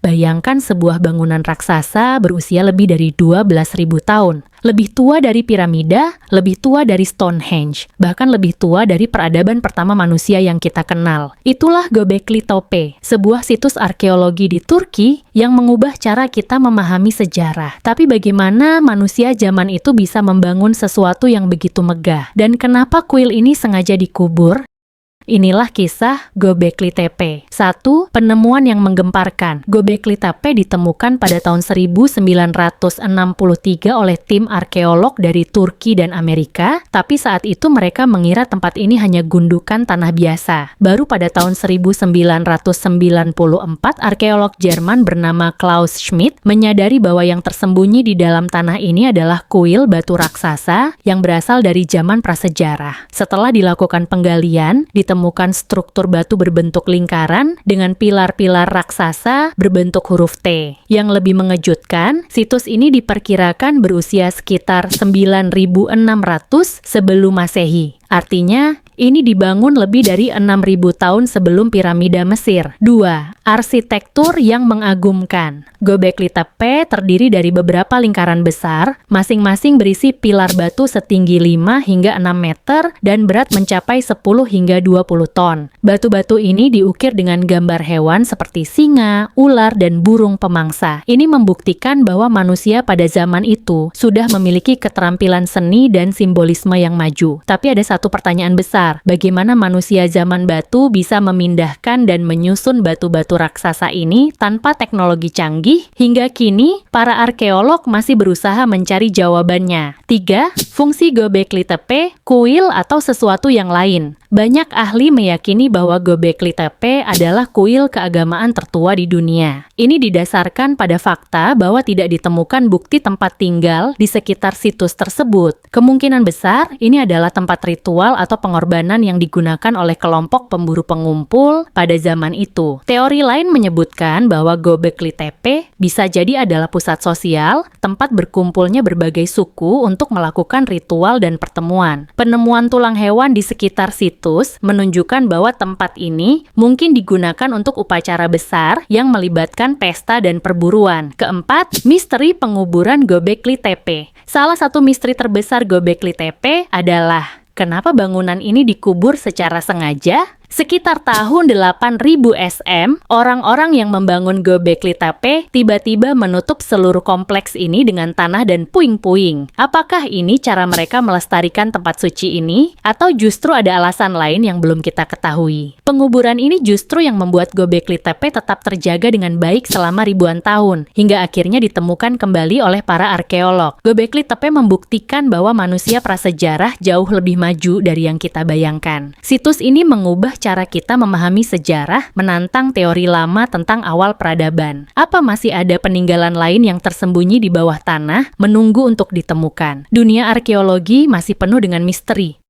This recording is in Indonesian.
Bayangkan sebuah bangunan raksasa berusia lebih dari 12.000 tahun. Lebih tua dari piramida, lebih tua dari Stonehenge, bahkan lebih tua dari peradaban pertama manusia yang kita kenal. Itulah Göbekli Tepe, sebuah situs arkeologi di Turki yang mengubah cara kita memahami sejarah. Tapi bagaimana manusia zaman itu bisa membangun sesuatu yang begitu megah? Dan kenapa kuil ini sengaja dikubur? Inilah kisah Göbekli Tepe. 1. Penemuan yang menggemparkan. Göbekli Tepe ditemukan pada tahun 1963 oleh tim arkeolog dari Turki dan Amerika, tapi saat itu mereka mengira tempat ini hanya gundukan tanah biasa. Baru pada tahun 1994, arkeolog Jerman bernama Klaus Schmidt menyadari bahwa yang tersembunyi di dalam tanah ini adalah kuil batu raksasa yang berasal dari zaman prasejarah. Setelah dilakukan penggalian, ditemukan struktur batu berbentuk lingkaran dengan pilar-pilar raksasa berbentuk huruf T. Yang lebih mengejutkan, situs ini diperkirakan berusia sekitar 9.600 sebelum Masehi. Artinya, ini dibangun lebih dari 6.000 tahun sebelum piramida Mesir. 2. Arsitektur yang mengagumkan. Göbekli Tepe terdiri dari beberapa lingkaran besar, masing-masing berisi pilar batu setinggi 5 hingga 6 meter dan berat mencapai 10 hingga 20 ton. Batu-batu ini diukir dengan gambar hewan seperti singa, ular, dan burung pemangsa. Ini membuktikan bahwa manusia pada zaman itu sudah memiliki keterampilan seni dan simbolisme yang maju. Tapi ada satu pertanyaan besar, bagaimana manusia zaman batu bisa memindahkan dan menyusun batu-batu raksasa ini tanpa teknologi canggih? Hingga kini, para arkeolog masih berusaha mencari jawabannya. 3. Fungsi Göbekli Tepe, kuil atau sesuatu yang lain. Banyak ahli meyakini bahwa Göbekli Tepe adalah kuil keagamaan tertua di dunia. Ini didasarkan pada fakta bahwa tidak ditemukan bukti tempat tinggal di sekitar situs tersebut. Kemungkinan besar ini adalah tempat ritual atau pengorbanan yang digunakan oleh kelompok pemburu pengumpul pada zaman itu. Teori lain menyebutkan bahwa Göbekli Tepe bisa jadi adalah pusat sosial, tempat berkumpulnya berbagai suku untuk melakukan ritual dan pertemuan. Penemuan tulang hewan di sekitar situs menunjukkan bahwa tempat ini mungkin digunakan untuk upacara besar yang melibatkan pesta dan perburuan. 4. Misteri penguburan Göbekli Tepe. Salah satu misteri terbesar Göbekli Tepe adalah kenapa bangunan ini dikubur secara sengaja? Sekitar tahun 8000 SM, orang-orang yang membangun Göbekli Tepe tiba-tiba menutup seluruh kompleks ini dengan tanah dan puing-puing. Apakah ini cara mereka melestarikan tempat suci ini? Atau justru ada alasan lain yang belum kita ketahui? Penguburan ini justru yang membuat Göbekli Tepe tetap terjaga dengan baik selama ribuan tahun, hingga akhirnya ditemukan kembali oleh para arkeolog. Göbekli Tepe membuktikan bahwa manusia prasejarah jauh lebih maju dari yang kita bayangkan. Situs ini mengubah cara kita memahami sejarah, menantang teori lama tentang awal peradaban. Apa masih ada peninggalan lain yang tersembunyi di bawah tanah, menunggu untuk ditemukan? Dunia arkeologi masih penuh dengan misteri.